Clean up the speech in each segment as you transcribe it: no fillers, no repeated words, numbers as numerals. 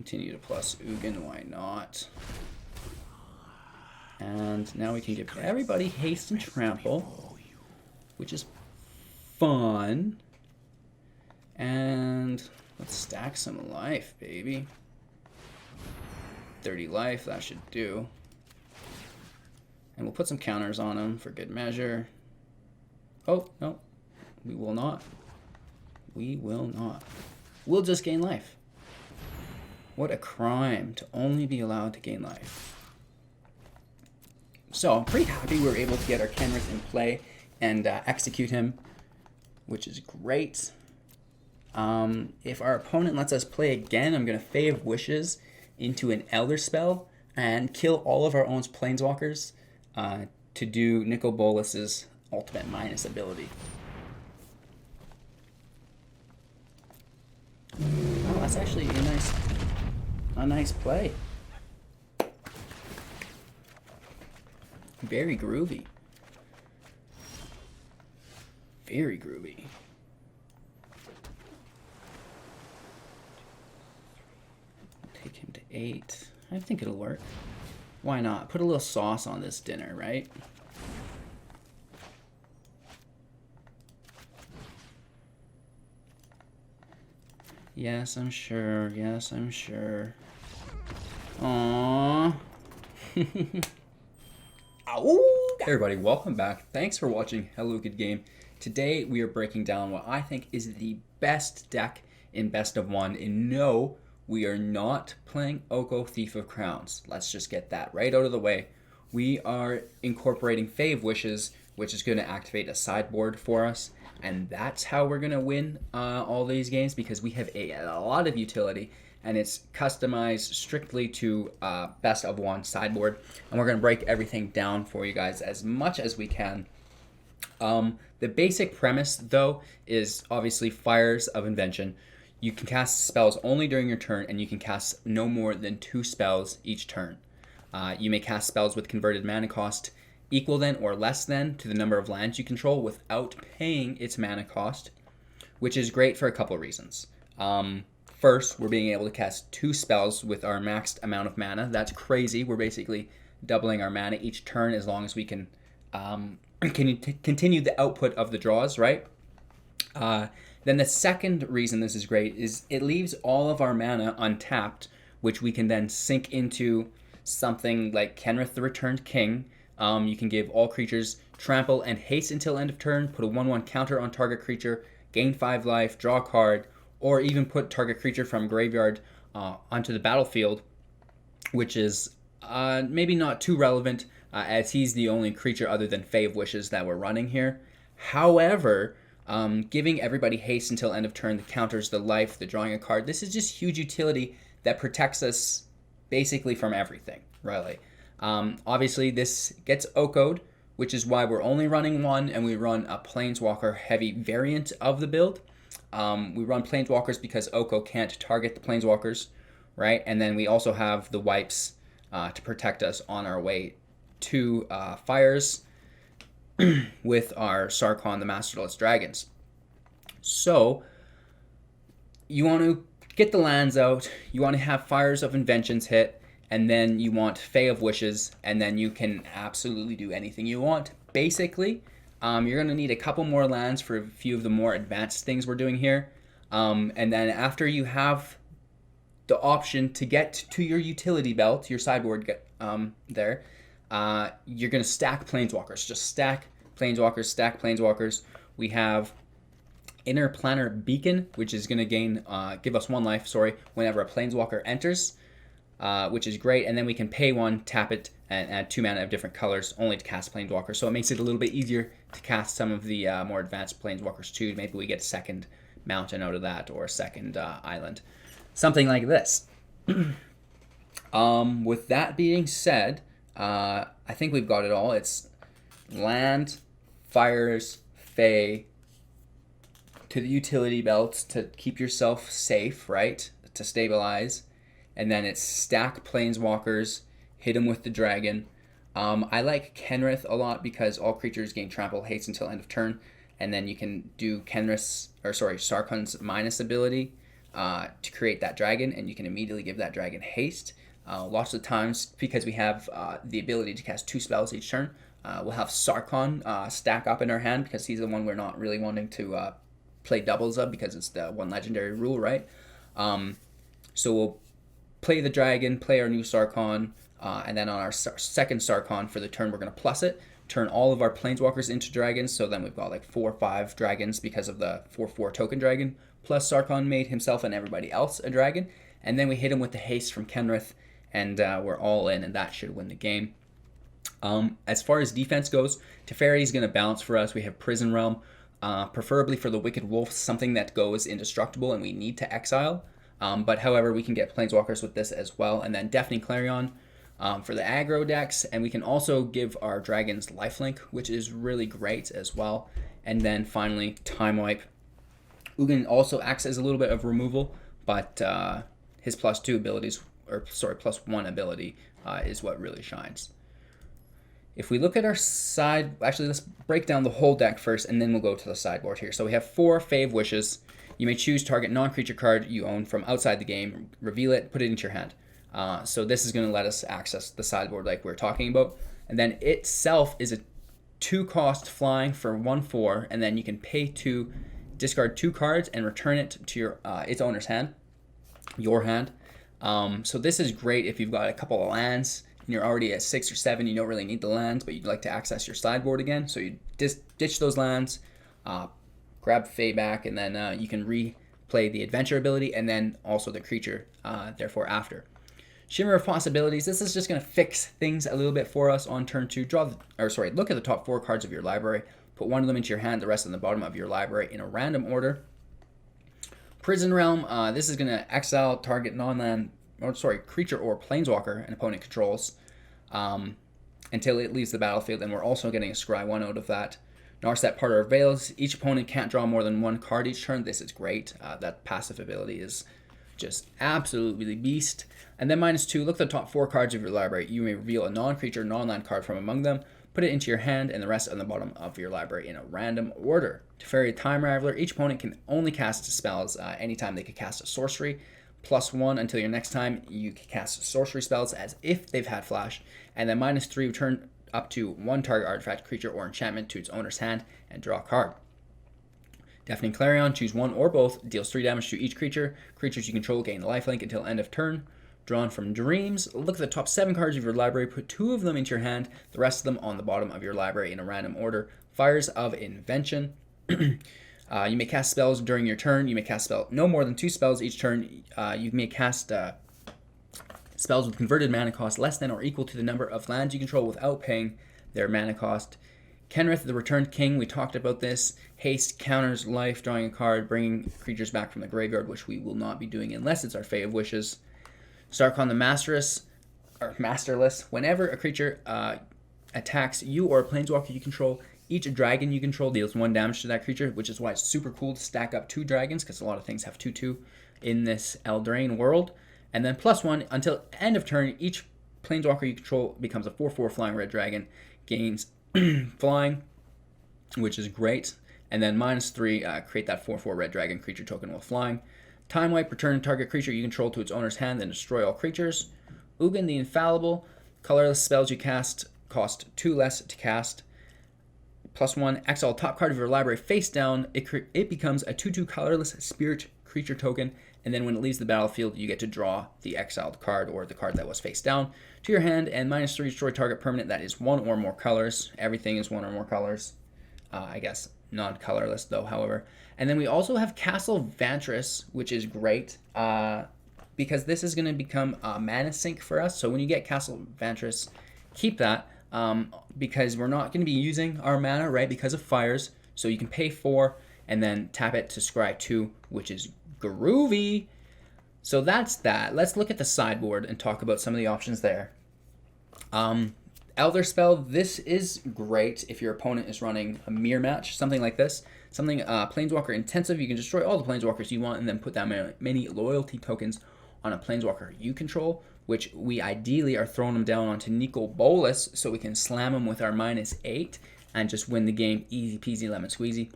Continue to plus Ugin, why not? And now we can give everybody haste and trample, which is fun. And let's stack some life, baby. 30 life, that should do. And we'll put some counters on them for good measure. Oh, no, we will not. We will not. We'll just gain life. What a crime to only be allowed to gain life. So I'm pretty happy we were able to get our Kenrith in play and execute him, which is great. If our opponent lets us play again, I'm going to Fae of Wishes into an Elder spell and kill all of our own Planeswalkers to do Nicol Bolas's ultimate minus ability. Oh, that's actually a nice play. Very groovy. Very groovy. Take him to 8. I think it'll work. Why not? Put a little sauce on this dinner, right? Yes, I'm sure. Yes, I'm sure. Aww. Ow! Everybody, welcome back. Thanks for watching Hello Good Game. Today we are breaking down what I think is the best deck in Best of One. And no, we are not playing Oko Thief of Crowns. Let's just get that right out of the way. We are incorporating Fae of Wishes, which is going to activate a sideboard for us. And that's how we're going to win all these games, because we have a lot of utility. And it's customized strictly to Best of One sideboard. And we're going to break everything down for you guys as much as we can. The basic premise, though, is obviously Fires of Invention. You can cast spells only during your turn, and you can cast no more than 2 spells each turn. You may cast spells with converted mana cost equal than or less than to the number of lands you control without paying its mana cost, which is great for a couple of reasons. First, we're being able to cast 2 spells with our maxed amount of mana. That's crazy. We're basically doubling our mana each turn as long as we can continue the output of the draws, right? Then the second reason this is great is it leaves all of our mana untapped, which we can then sink into something like Kenrith the Returned King. You can give all creatures trample and haste until end of turn, put a 1/1 counter on target creature, gain 5 life, draw a card, or even put target creature from graveyard onto the battlefield, which is maybe not too relevant as he's the only creature other than Fae of Wishes that we're running here. However, giving everybody haste until end of turn, the counters, the life, the drawing a card, this is just huge utility that protects us basically from everything, really. Obviously, this gets Oko'd, which is why we're only running 1, and we run a Planeswalker heavy variant of the build. We run Planeswalkers because Oko can't target the Planeswalkers, right? And then we also have the wipes to protect us on our way to Fires with our Sarkhan, the Masterless Dragons. So, you want to get the lands out, you want to have Fires of Inventions hit, and then you want Fae of Wishes, and then you can absolutely do anything you want. Basically, you're going to need a couple more lands for a few of the more advanced things we're doing here. And then after you have the option to get to your utility belt, your sideboard there, you're going to stack Planeswalkers. Just stack Planeswalkers, stack Planeswalkers. We have Interplanar Beacon, which is going to give us 1 life, whenever a Planeswalker enters, which is great. And then we can pay 1, tap it, and add 2 mana of different colors only to cast Planeswalkers. So it makes it a little bit easier to cast some of the more advanced Planeswalkers too. Maybe we get a second mountain out of that, or a second island. Something like this. With that being said, I think we've got it all. It's land, fires, fae, to the utility belts to keep yourself safe, right? To stabilize. And then it's stack Planeswalkers, hit them with the dragon. I like Kenrith a lot because all creatures gain trample haste until end of turn. And then you can do Sarkhan's minus ability to create that dragon, and you can immediately give that dragon haste. Lots of times, because we have the ability to cast 2 spells each turn, we'll have Sarkhan stack up in our hand because he's the one we're not really wanting to play doubles of because it's the 1 legendary rule, right? So we'll play the dragon, play our new Sarkhan, and then on our second Sarkhan for the turn, we're going to plus it, turn all of our planeswalkers into dragons, so then we've got like 4 or 5 dragons because of the 4/4 token dragon, plus Sarkhan made himself and everybody else a dragon, and then we hit him with the haste from Kenrith, and we're all in, and that should win the game. As far as defense goes, Teferi is going to bounce for us. We have Prison Realm, preferably for the Wicked Wolf, something that goes indestructible and we need to exile. But however, we can get planeswalkers with this as well. And then Deafening Clarion for the aggro decks. And we can also give our dragons lifelink, which is really great as well. And then finally, Time Wipe. Ugin also acts as a little bit of removal, but his +2 abilities, or sorry, +1 ability is what really shines. If we look at our side, actually let's break down the whole deck first and then we'll go to the sideboard here. So we have 4 Fae of Wishes. You may choose target non-creature card you own from outside the game, reveal it, put it into your hand. So this is going to let us access the sideboard like we were talking about. And then itself is a 2-cost flying for 1/4, and then you can pay to discard 2 cards and return it to your its owner's hand, your hand. So this is great if you've got a couple of lands and you're already at 6 or 7, you don't really need the lands, but you'd like to access your sideboard again. So you ditch those lands, grab Fae back, and then you can replay the adventure ability and then also the creature, therefore after. Shimmer of Possibilities. This is just going to fix things a little bit for us on turn 2. Look at the top 4 cards of your library. Put 1 of them into your hand, the rest in the bottom of your library in a random order. Prison Realm. This is going to exile target creature or planeswalker an opponent controls until it leaves the battlefield, and we're also getting a scry 1 out of that. Narset Parter of Veils. Each opponent can't draw more than 1 card each turn. This is great. That passive ability is just absolutely beast. And then -2, look at the top 4 cards of your library. You may reveal a non-creature, non-land card from among them, put it into your hand, and the rest on the bottom of your library in a random order. Teferi Time Raveler. Each opponent can only cast spells anytime they can cast a sorcery. +1 until your next time you can cast sorcery spells as if they've had flash. And then -3, return up to 1 target artifact, creature, or enchantment to its owner's hand and draw a card. Deafening Clarion. Choose 1 or both. Deals 3 damage to each creature. Creatures you control gain lifelink until end of turn. Drawn from Dreams. Look at the top 7 cards of your library. Put 2 of them into your hand. The rest of them on the bottom of your library in a random order. Fires of Invention. You may cast spells during your turn. You may cast no more than 2 spells each turn. You may cast spells with converted mana cost less than or equal to the number of lands you control without paying their mana cost. Kenrith the Returned King. We talked about this. Haste counters life, drawing a card, bringing creatures back from the graveyard, which we will not be doing unless it's our Fae of Wishes. Sarkhan the Masterless. Whenever a creature attacks you or a planeswalker you control, each dragon you control deals 1 damage to that creature, which is why it's super cool to stack up 2 dragons, because a lot of things have 2/2 in this Eldraine world. And then +1 until end of turn, each planeswalker you control becomes a 4/4 flying red dragon, gains flying, which is great. And then -3, create that 4/4 red dragon creature token while flying. Time Wipe. Return target creature you control to its owner's hand, then destroy all creatures. Ugin the Infallible. Colorless spells you cast cost 2 less to cast. +1, exile top card of your library face down. It becomes a 2/2 colorless spirit creature token, and then when it leaves the battlefield, you get to draw the exiled card or the card that was face down to your hand, and -3, destroy target permanent that is 1 or more colors. Everything is 1 or more colors. I guess non-colorless though, however. And then we also have Castle Vantress, which is great because this is going to become a mana sink for us. So when you get Castle Vantress, keep that because we're not going to be using our mana, right, because of fires. So you can pay 4 and then tap it to scry 2, which is groovy. So that's that. Let's look at the sideboard and talk about some of the options there. Elder Spell. This is great if your opponent is running a mirror match, something like this. Something Planeswalker intensive. You can destroy all the Planeswalkers you want and then put that many loyalty tokens on a Planeswalker you control, which we ideally are throwing them down onto Nicol Bolas so we can slam them with our -8 and just win the game easy peasy lemon squeezy.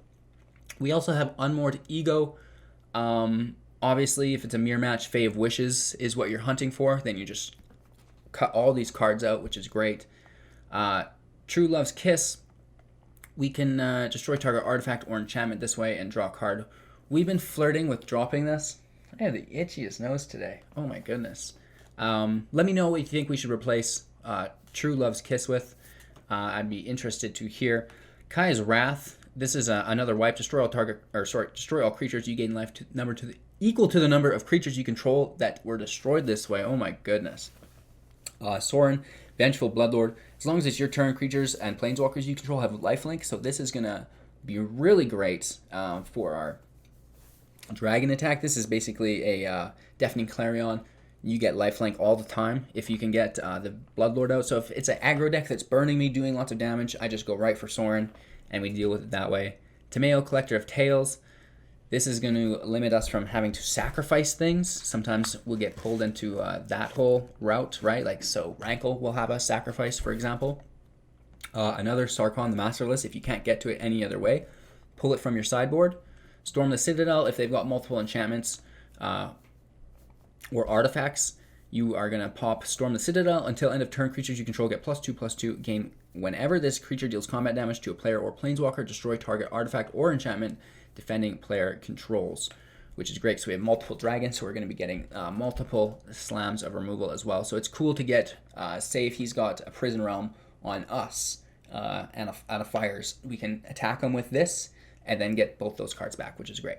We also have Unmoored Ego on Obviously, if it's a mirror match, Fae of Wishes is what you're hunting for. Then you just cut all these cards out, which is great. True Love's Kiss. We can destroy target artifact or enchantment this way and draw a card. We've been flirting with dropping this. I have the itchiest nose today. Oh my goodness. Let me know what you think we should replace True Love's Kiss with. I'd be interested to hear. Kaya's Wrath. This is another wipe. Destroy all creatures. You gain life equal to the number of creatures you control that were destroyed this way. Oh my goodness. Sorin, Vengeful Bloodlord. As long as it's your turn, creatures and planeswalkers you control have lifelink. So this is gonna be really great for our dragon attack. This is basically a Deafening Clarion. You get lifelink all the time if you can get the Bloodlord out. So if it's an aggro deck that's burning me, doing lots of damage, I just go right for Sorin, and we deal with it that way. Tameo, Collector of Tales. This is going to limit us from having to sacrifice things. Sometimes we'll get pulled into that whole route, right? Like, so Rankle will have us sacrifice, for example. Another Sarkhan the Masterless, if you can't get to it any other way, pull it from your sideboard. Storm the Citadel, if they've got multiple enchantments or artifacts, you are going to pop Storm the Citadel. Until end of turn, creatures you control get +2/+2. Gain whenever this creature deals combat damage to a player or planeswalker, destroy target artifact or enchantment defending player controls, which is great. So we have multiple dragons, so we're going to be getting multiple slams of removal as well. So it's cool to get, say if he's got a Prison Realm on us and a Fires, we can attack him with this and then get both those cards back, which is great.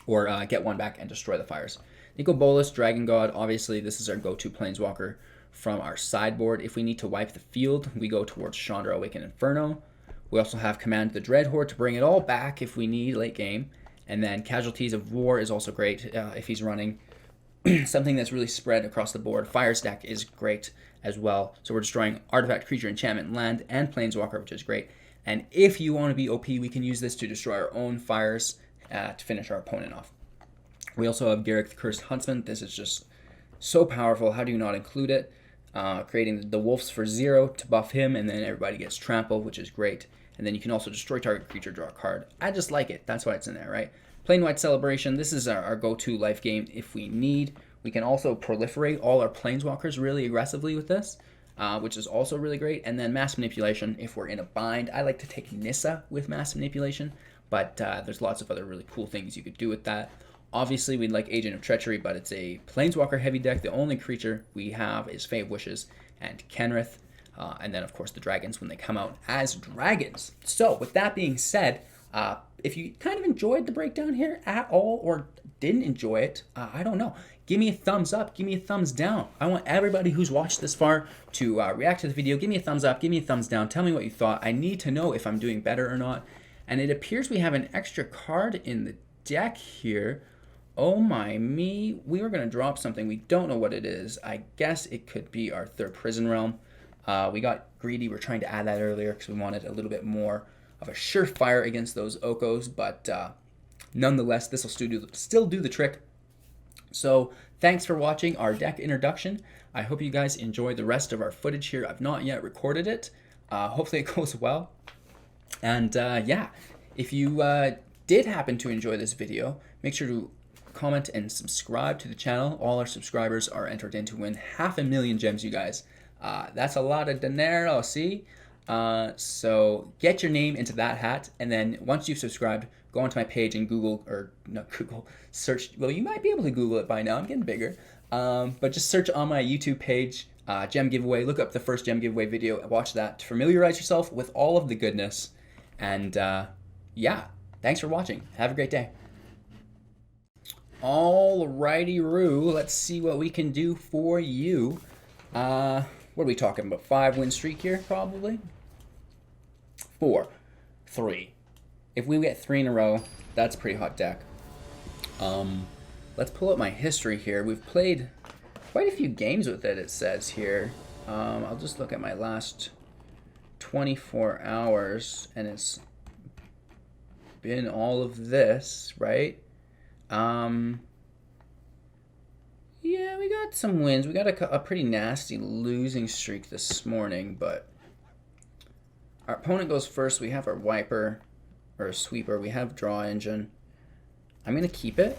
Or get one back and destroy the Fires. Nico Bolas, Dragon God, obviously this is our go-to planeswalker from our sideboard. If we need to wipe the field, we go towards Chandra Awakened Inferno. We also have Command the Dreadhorde to bring it all back if we need late game. And then Casualties of War is also great if he's running something that's really spread across the board. Fire Stack is great as well. So we're destroying artifact, creature, enchantment, land, and planeswalker, which is great. And if you want to be OP, we can use this to destroy our own fires to finish our opponent off. We also have Garrick the Cursed Huntsman. This is just so powerful. How do you not include it? Creating the Wolves for 0 to buff him, and then everybody gets Trample, which is great. And then you can also destroy target creature, draw a card. I just like it. That's why it's in there, right? Plain White Celebration. This is our go-to life game if we need. We can also proliferate all our planeswalkers really aggressively with this, which is also really great. And then Mass Manipulation if we're in a bind. I like to take Nissa with Mass Manipulation, but there's lots of other really cool things you could do with that. Obviously, we'd like Agent of Treachery, but it's a planeswalker heavy deck. The only creature we have is Fae of Wishes and Kenrith. And then, of course, the dragons when they come out as dragons. So, with that being said, if you kind of enjoyed the breakdown here at all or didn't enjoy it, I don't know. Give me a thumbs up. Give me a thumbs down. I want everybody who's watched this far to react to the video. Give me a thumbs up. Give me a thumbs down. Tell me what you thought. I need to know if I'm doing better or not. And it appears we have an extra card in the deck here. Oh my me. We were going to drop something. We don't know what it is. I guess it could be our third Prison Realm. We got greedy. We're trying to add that earlier because we wanted a little bit more of a surefire against those Okos, but nonetheless, this will still do the trick. So thanks for watching our deck introduction. I hope you guys enjoy the rest of our footage here. I've not yet recorded it. Hopefully it goes well. And yeah, if you did happen to enjoy this video, make sure to comment and subscribe to the channel. All our subscribers are entered in to win 500,000 gems, you guys. That's a lot of dinero, see? So get your name into that hat, and then once you've subscribed, go onto my page and search. Well, you might be able to Google it by now. I'm getting bigger. But just search on my YouTube page, gem giveaway. Look up the first gem giveaway video. Watch that to familiarize yourself with all of the goodness. And yeah, thanks for watching. Have a great day. Alrighty-roo. Let's see what we can do for you. What are we talking about? 5-win streak here, probably? 4. 3. If we get 3 in a row, that's a pretty hot deck. Let's pull up my history here. We've played quite a few games with it, it says here. I'll just look at my last 24 hours, and it's been all of this, right? Yeah, we got some wins. We got a pretty nasty losing streak this morning, but our opponent goes first. We have our wiper, or a sweeper. We have draw engine. I'm going to keep it.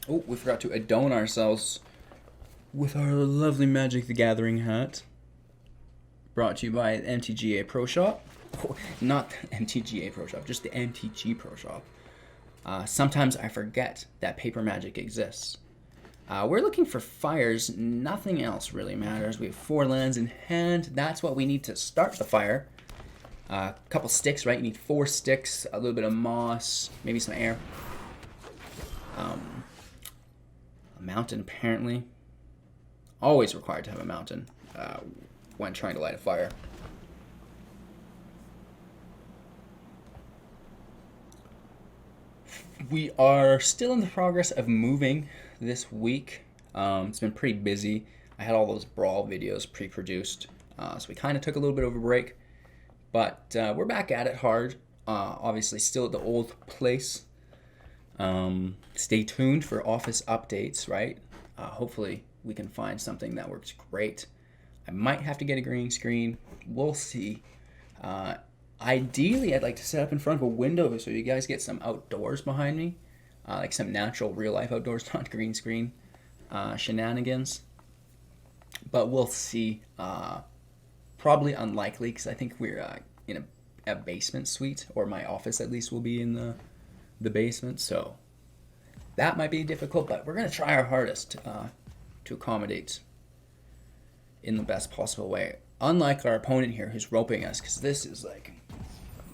Oh, we forgot to adorn ourselves with our lovely Magic the Gathering hat. Brought to you by MTGA Pro Shop. Oh, not MTGA Pro Shop, just the MTG Pro Shop. Sometimes I forget that paper magic exists. We're looking for fires. Nothing else really matters. We have 4 lands in hand. That's what we need to start the fire. A couple sticks, right? You need 4 sticks, a little bit of moss, maybe some air. A mountain, apparently. Always required to have a mountain when trying to light a fire. We are still in the progress of moving this week. It's been pretty busy. I had all those Brawl videos pre-produced, so we kind of took a little bit of a break. But we're back at it hard. Obviously still at the old place. Stay tuned for office updates, right? Hopefully we can find something that works great. I might have to get a green screen. We'll see. Ideally, I'd like to set up in front of a window so you guys get some outdoors behind me. Like some natural, real-life outdoors, not green screen shenanigans. But we'll see. Probably unlikely, because I think we're in a basement suite, or my office at least will be in the basement. So that might be difficult, but we're going to try our hardest to accommodate in the best possible way. Unlike our opponent here who's roping us, because this is like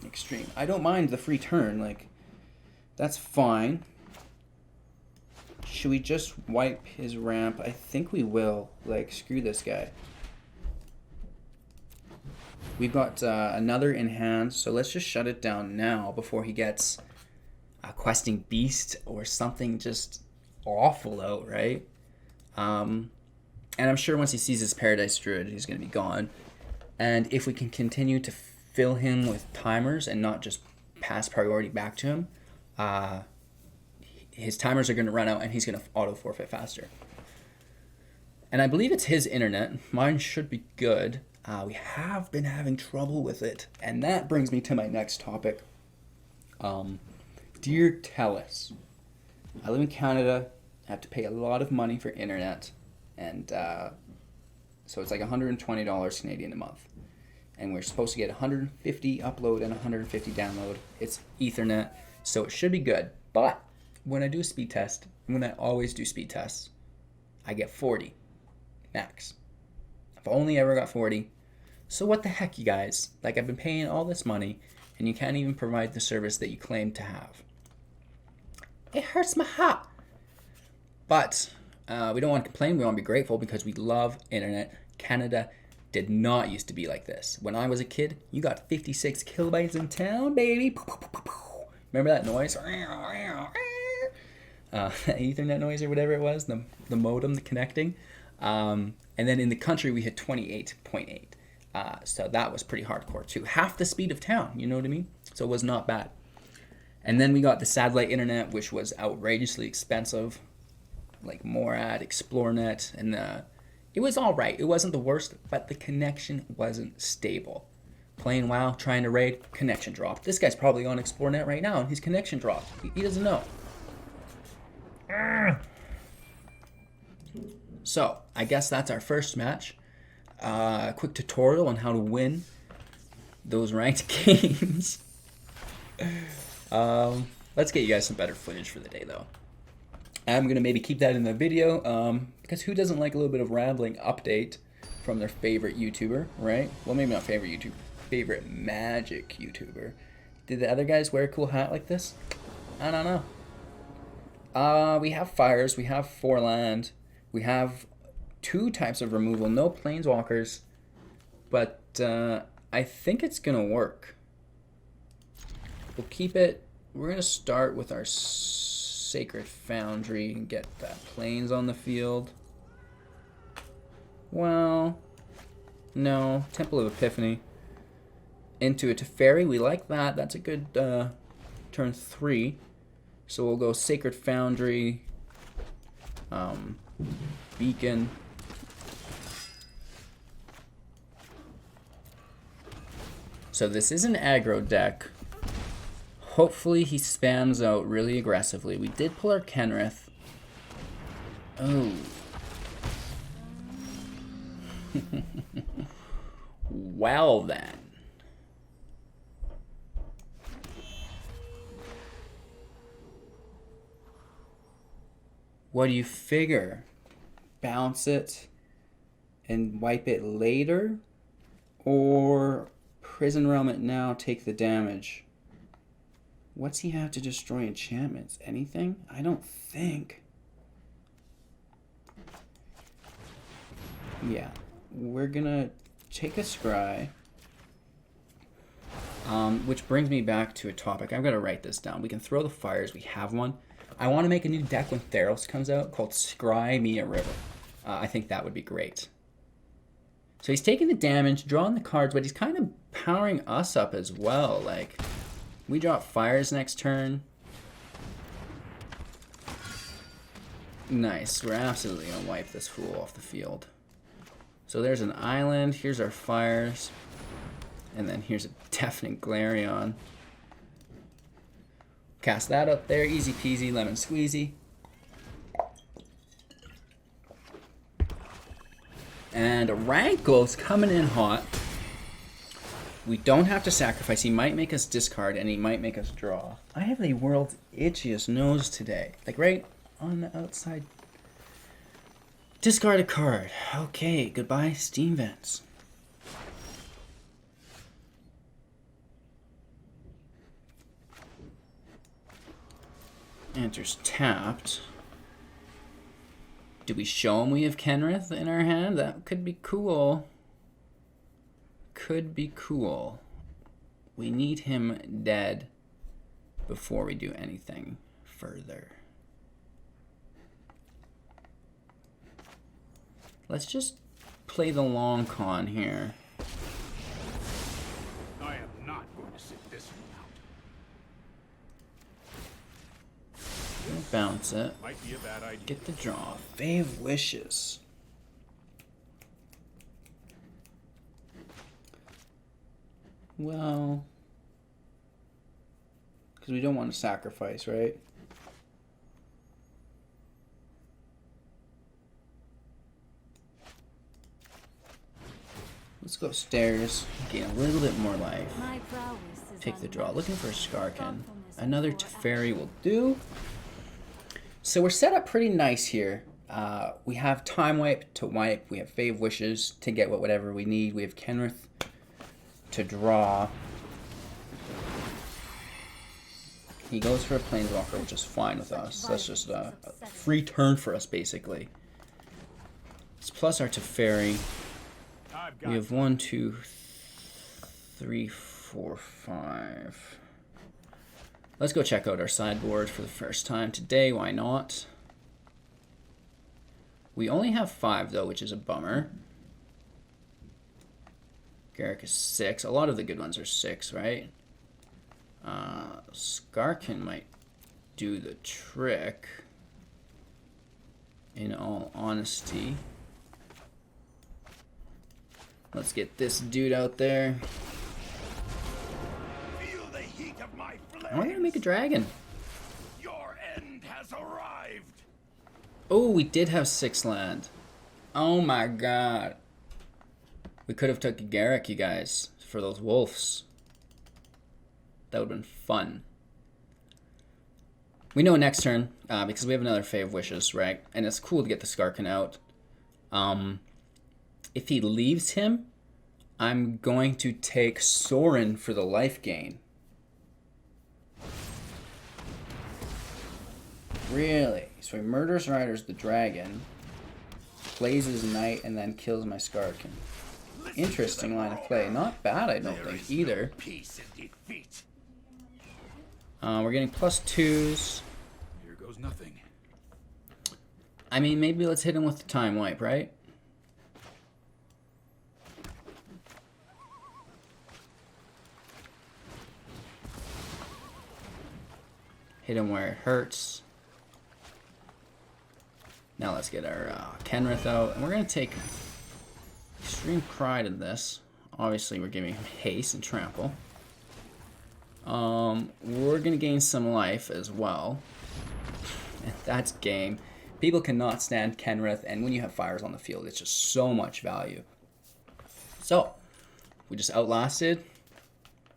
extreme. I don't mind the free turn, like that's fine. Should we just wipe his ramp? I think we will. Like, screw this guy. We've got another in hand, so let's just shut it down now before he gets a questing beast or something just awful out, right? And I'm sure once he sees his Paradise Druid, he's going to be gone. And if we can continue to fill him with timers and not just pass priority back to him, his timers are going to run out and he's going to auto forfeit faster. And I believe it's his internet. Mine should be good. We have been having trouble with it. And that brings me to my next topic. Dear Telus, I live in Canada. I have to pay a lot of money for internet. And so it's like $120 Canadian a month. And we're supposed to get 150 upload and 150 download. It's Ethernet, so it should be good. But when I do a speed test, when I always do speed tests, I get 40 max. I've only ever got 40. So what the heck, you guys? Like, I've been paying all this money, and you can't even provide the service that you claim to have. It hurts my heart. But we don't want to complain. We want to be grateful because we love internet. Canada did not used to be like this. When I was a kid, you got 56 kilobytes in town, baby. Remember that noise? That Ethernet noise or whatever it was, the modem, the connecting. And then in the country, we had 28.8. So that was pretty hardcore too. Half the speed of town, you know what I mean? So it was not bad. And then we got the satellite internet, which was outrageously expensive. Like Morad, ExploreNet, and it was all right. It wasn't the worst, but the connection wasn't stable. Playing WoW, trying to raid, connection dropped. This guy's probably on ExploreNet right now, and his connection dropped. He doesn't know. So, I guess that's our first match. A quick tutorial on how to win those ranked games. Let's get you guys some better footage for the day, though. I'm going to maybe keep that in the video, because who doesn't like a little bit of rambling update from their favorite YouTuber, right? Well, maybe not favorite YouTuber, favorite Magic YouTuber. Did the other guys wear a cool hat like this? I don't know. We have fires, we have 4 land, we have 2 types of removal, no planeswalkers, but I think it's going to work. We'll keep it, we're going to start with our Sacred Foundry and get that plains on the field. Well, no, Temple of Epiphany. Into a Teferi, we like that. That's a good turn 3. So we'll go Sacred Foundry, Beacon. So this is an aggro deck. Hopefully he spams out really aggressively. We did pull our Kenrith. Oh. Well then. What do you figure? Bounce it and wipe it later? Or Prison Realm it now, take the damage? What's he have to destroy enchantments? Anything? I don't think. Yeah, we're gonna take a scry. Which brings me back to a topic. I'm gonna write this down. We can throw the fires. We have one. I want to make a new deck when Theros comes out called Scry Me a River. I think that would be great. So he's taking the damage, drawing the cards, but he's kind of powering us up as well. Like, we drop fires next turn. Nice. We're absolutely going to wipe this fool off the field. So there's an island. Here's our fires. And then here's a deafening Glarion. Cast that up there. Easy peasy, lemon squeezy. And Rankle's coming in hot. We don't have to sacrifice. He might make us discard, and he might make us draw. I have the world's itchiest nose today. Like, right on the outside. Discard a card. Okay, goodbye, Steam Vents. Enters tapped. Do we show him we have Kenrith in our hand? That could be cool. Could be cool. We need him dead before we do anything further. Let's just play the long con here. I am not going to sit this one out. Bounce it. Might be a bad idea. Get the draw. Fae of Wishes. Well, because we don't want to sacrifice, right? Let's go upstairs, gain a little bit more life. Take the draw. Looking for a Skarkin. Another Teferi will do. So we're set up pretty nice here. We have Time Wipe to wipe. We have Fae of Wishes to get whatever we need. We have Kenrith to draw. He goes for a Planeswalker, which is fine with us. That's just a free turn for us, basically. It's plus our Teferi. We have 1, 2, 3, 4, 5. Let's go check out our sideboard for the first time today. Why not? We only have 5, though, which is a bummer. Garrick is 6. A lot of the good ones are 6, right? Skarkin might do the trick, in all honesty. Let's get this dude out there. Feel the heat of my flames. And we're gonna make a dragon. Your end has arrived. Oh, we did have 6 land. Oh my god. We could have took a Garrick, you guys, for those wolves. That would have been fun. We know next turn, because we have another Fae of Wishes, right? And it's cool to get the Skarkin out. If he leaves him, I'm going to take Sorin for the life gain. Really? So he murders Riders the dragon, plays his knight, and then kills my Skarkin. Interesting line of play. Not bad, I don't think, either. Peace and defeat. We're getting +2s. Here goes nothing. I mean, maybe let's hit him with the Time Wipe, right? Hit him where it hurts. Now let's get our Kenrith out. And we're going to take extreme pride in this. Obviously, we're giving him haste and trample. We're going to gain some life as well. And that's game. People cannot stand Kenrith, and when you have fires on the field, it's just so much value. So, we just outlasted,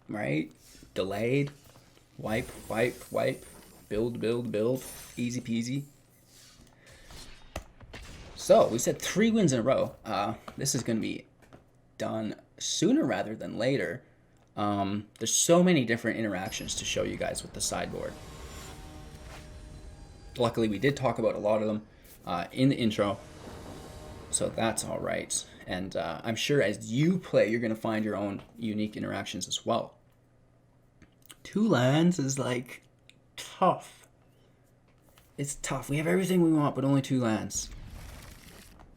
right? Delayed, wipe, wipe, wipe, build, build, build, easy peasy. So, we said 3 wins in a row. This is going to be done sooner rather than later. There's so many different interactions to show you guys with the sideboard. Luckily, we did talk about a lot of them in the intro, so that's all right. And I'm sure as you play, you're going to find your own unique interactions as well. 2 lands is like tough. It's tough. We have everything we want, but only 2 lands.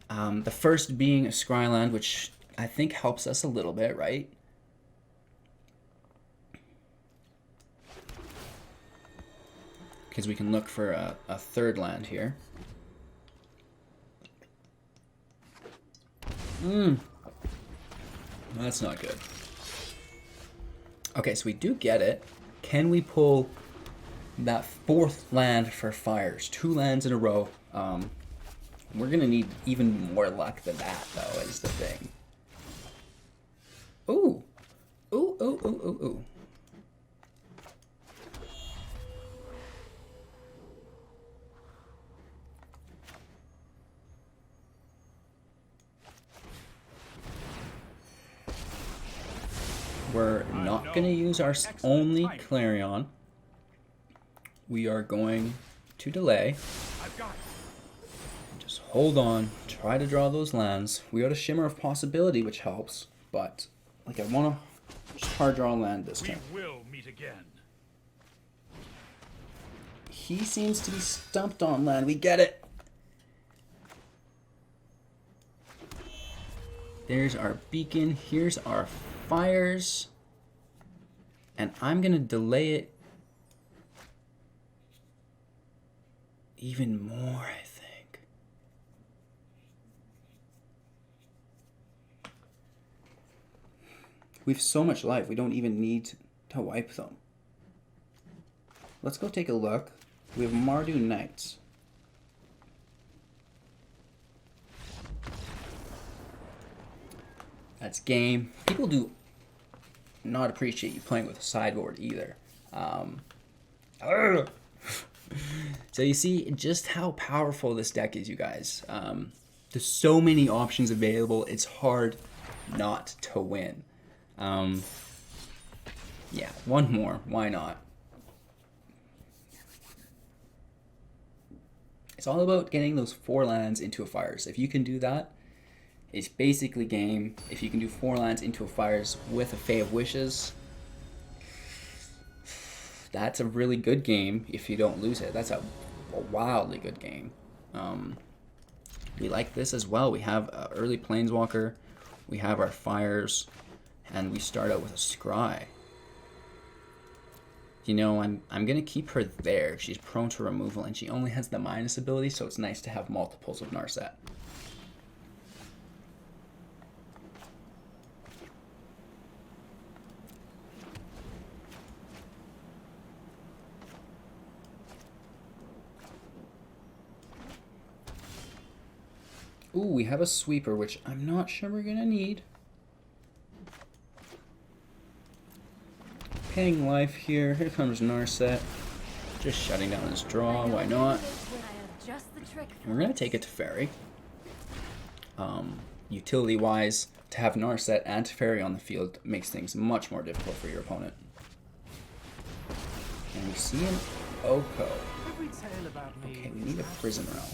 The first being a scry land, which I think helps us a little bit, right? Because we can look for a 3rd land here. That's not good. Okay, so we do get it. Can we pull that 4th land for fires? 2 lands in a row. We're going to need even more luck than that, though, is the thing. Ooh. Ooh, ooh, ooh, ooh, ooh. We're not going to use our only Clarion. We are going to delay. Just hold on. Try to draw those lands. We got a Shimmer of Possibility, which helps. But, like, I want to just hard draw a land this time. We will meet again. He seems to be stumped on land. We get it. There's our beacon. Here's our fires. And I'm going to delay it even more, I think. We have so much life, we don't even need to wipe them. Let's go take a look. We have Mardu Knights. That's game. People do not appreciate you playing with a sideboard either. So you see just how powerful this deck is, you guys. There's so many options available. It's hard not to win. Yeah, one more. Why not? It's all about getting those 4 lands into a fires. If you can do that, it's basically game. If you can do 4 lands into a fires with a Fae of Wishes, that's a really good game if you don't lose it. That's a wildly good game. We like this as well. We have an early Planeswalker, we have our fires, and we start out with a Scry. You know, I'm going to keep her there. She's prone to removal, and she only has the minus ability, so it's nice to have multiples of Narset. Ooh, we have a sweeper, which I'm not sure we're going to need. Paying life here. Here comes Narset. Just shutting down his draw. Why not? We're going to take it to Fairy. Utility-wise, to have Narset and Fairy on the field makes things much more difficult for your opponent. And we see an Oko. Okay, we need a Prison Realm.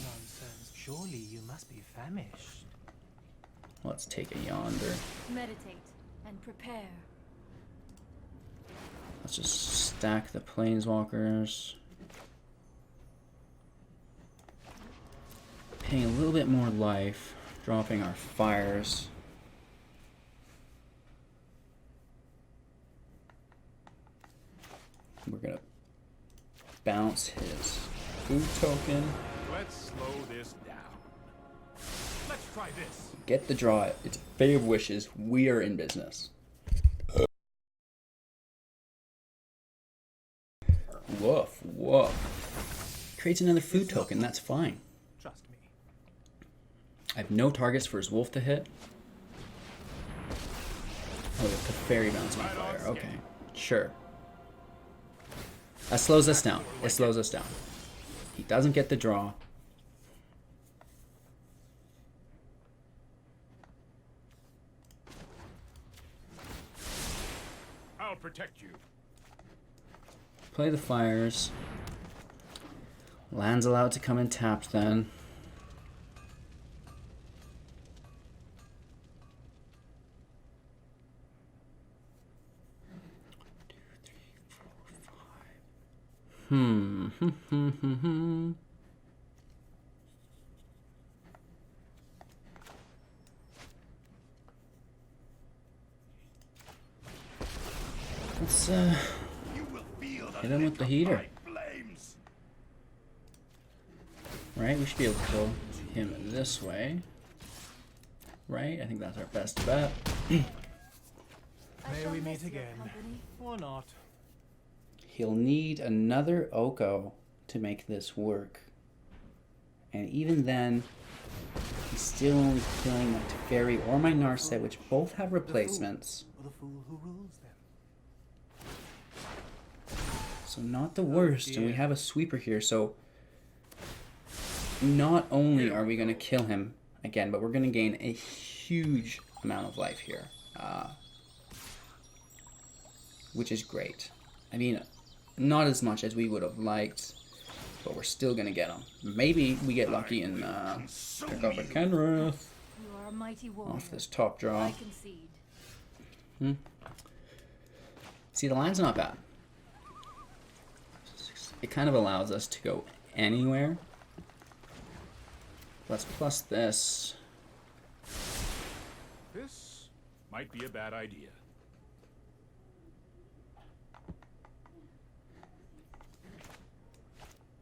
Surely you must be famished. Let's take a Yonder. Meditate and prepare. Let's just stack the Planeswalkers. Paying a little bit more life. Dropping our fires. We're gonna bounce his food token. Let's slow this down. Let's try this. Get the draw. It's Fae of Wishes. We are in business. Woof, woof. Creates another food token. That's fine. I have no targets for his wolf to hit. Oh, the fairy bounce on fire. Okay, sure. That slows us down. It slows us down. He doesn't get the draw. I'll protect you. Play the fires. Land's allowed to come in tapped then. Let's hit him with the heater. Right, we should be able to kill him this way. Right, I think that's our best bet. May we meet again, or not? He'll need another Oko to make this work. And even then, he's still only killing my Teferi or my Narset, which both have replacements. Or the fool who rules them. So not the worst, and we have a sweeper here, so not only are we going to kill him again, but we're going to gain a huge amount of life here, which is great. I mean, not as much as we would have liked, but we're still going to get him. Maybe we get lucky and pick up a Kenrith You are a mighty warrior. off this top draw. I concede. See, the line's not bad. It kind of allows us to go anywhere. Let's plus this. This might be a bad idea.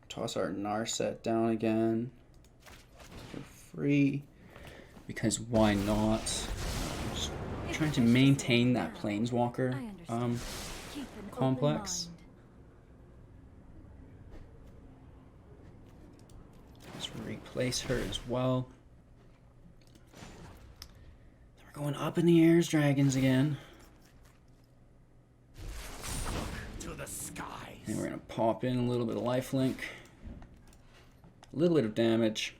Toss our Narset down again for free, because why not? Just trying to maintain that Planeswalker Keep an complex. open Let's replace her as well. We're going up in the airs, dragons again. To the skies. And we're gonna pop in a little bit of lifelink. A little bit of damage.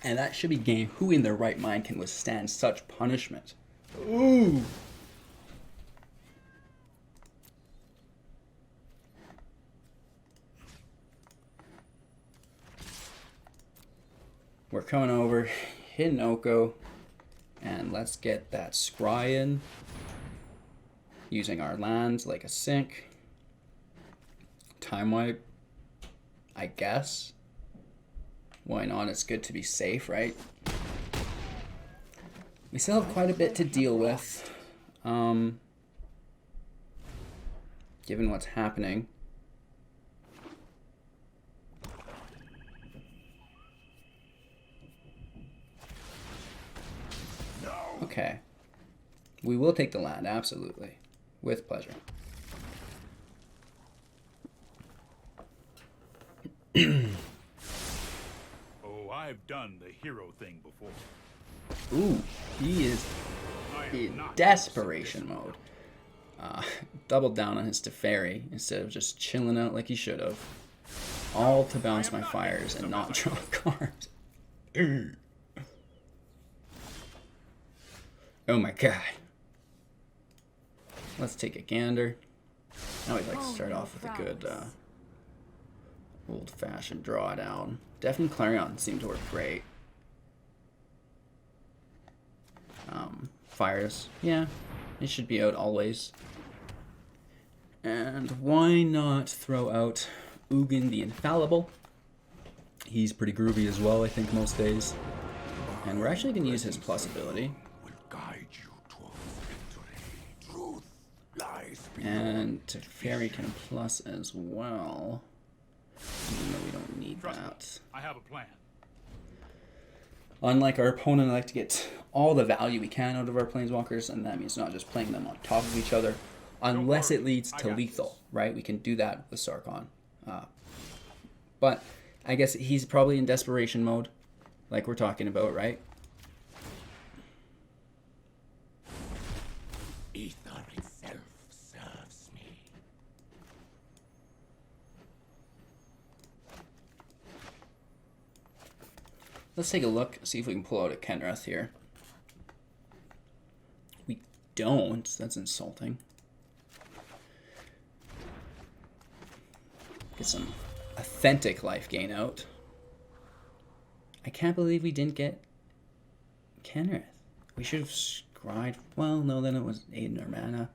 And that should be game. Who in their right mind can withstand such punishment? Ooh! We're coming over, hitting Oko, and let's get that scry in. Using our lands like a sink. Time wipe, I guess. Why not? It's good to be safe, right? We still have quite a bit to deal with, given what's happening. Okay. We will take the land, absolutely. With pleasure. Oh, I've done the hero thing before. Ooh, he is I am in not desperation mode. Doubled down on his Teferi instead of just chilling out like he should have. All to bounce my fires and not draw a card. Oh my god. Let's take a gander. Now we'd like to start off with a good old-fashioned drawdown. Death and Clarion seem to work great. Fires, yeah, it should be out always. And why not throw out Ugin the Infallible? He's pretty groovy as well, I think, most days. And we're actually going to use his plus ability. Guide you to victory. Truth lies And Teferi can plus as well. Even though we don't need Trust me, that. I have a plan. Unlike our opponent, I like to get all the value we can out of our Planeswalkers, and that means not just playing them on top of each other, unless it leads to lethal, right? We can do that with Sarkhan. But I guess he's probably in desperation mode, like we're talking about, right? ether itself serves me. Let's take a look, see if we can pull out a Kenrith here. We don't. That's insulting. Get some authentic life gain out. I can't believe we didn't get Kenrith. We should have scryed. Well, no, then it was 8 in our mana.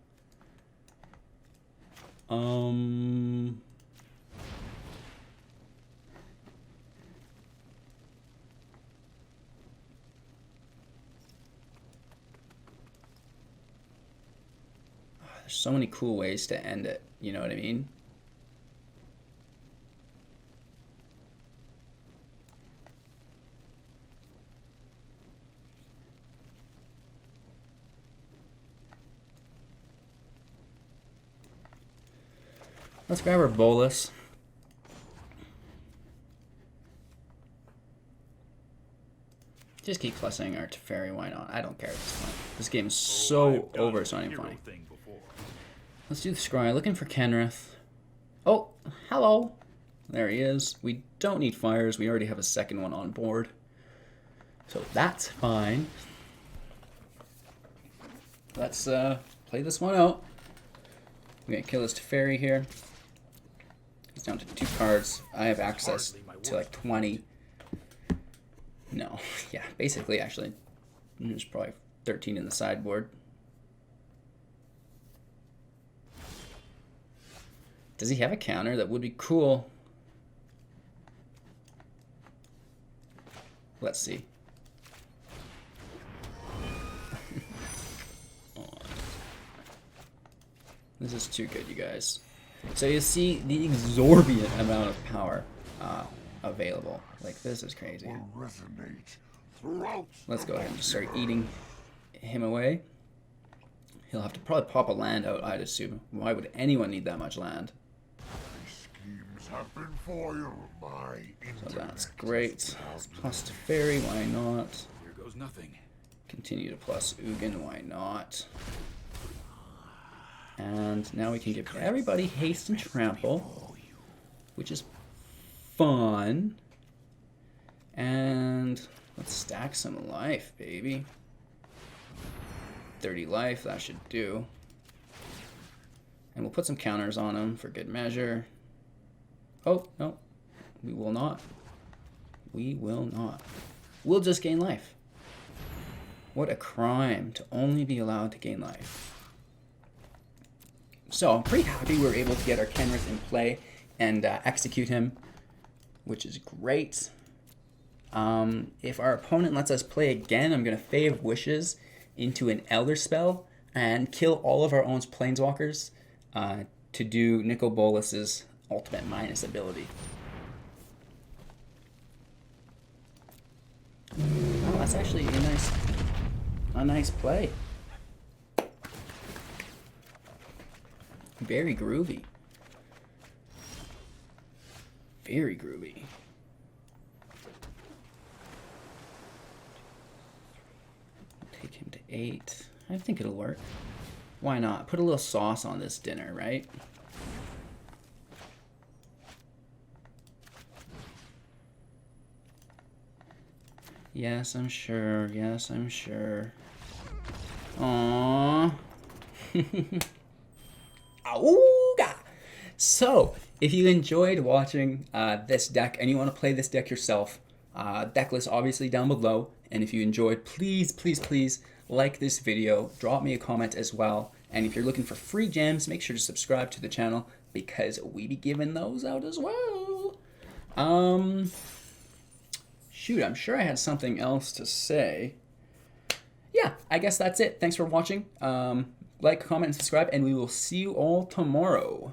There's so many cool ways to end it. You know what I mean? Let's grab our bolus. Just keep plussing our Teferi, why not? I don't care at this point. This game is so over, it's not even funny. Let's do the scry. Looking for Kenrith. Oh, hello. There he is. We don't need fires. We already have a second one on board. So that's fine. Let's play this one out. We're going to kill this Teferi here. He's down to 2 cards. I have access to like 20. No, yeah, basically, actually. There's probably 13 in the sideboard. Does he have a counter? That would be cool. Let's see. This is too good, you guys. So you see the exorbitant amount of power available. Like, this is crazy. Let's go ahead and just start eating him away. He'll have to probably pop a land out, I'd assume. Why would anyone need that much land? Schemes have been foiled by So that's great. Plus Teferi, why not? Here goes nothing. Continue to plus Ugin, why not? And now we can give everybody haste and trample, which is fun. And let's stack some life, baby. 30 life, that should do. And we'll put some counters on him for good measure. Oh, no, we will not. We will not. We'll just gain life. What a crime to only be allowed to gain life. So I'm pretty happy we were able to get our Kenrith in play and execute him, which is great. If our opponent lets us play again, I'm going to Fae of Wishes into an Elder spell and kill all of our own Planeswalkers to do Nicol Bolas's ultimate minus ability. Oh, that's actually a nice play. Very groovy. Very groovy. Take him to 8. I think it'll work. Why not? Put a little sauce on this dinner, right? Yes, I'm sure. Yes, I'm sure. Aww. Auga! So, if you enjoyed watching this deck and you want to play this deck yourself, deck list obviously down below. And if you enjoyed, please, please, please like this video. Drop me a comment as well. And if you're looking for free gems, make sure to subscribe to the channel because we be giving those out as well. Shoot, I'm sure I had something else to say. Yeah, I guess that's it. Thanks for watching. Like, comment, and subscribe, and we will see you all tomorrow.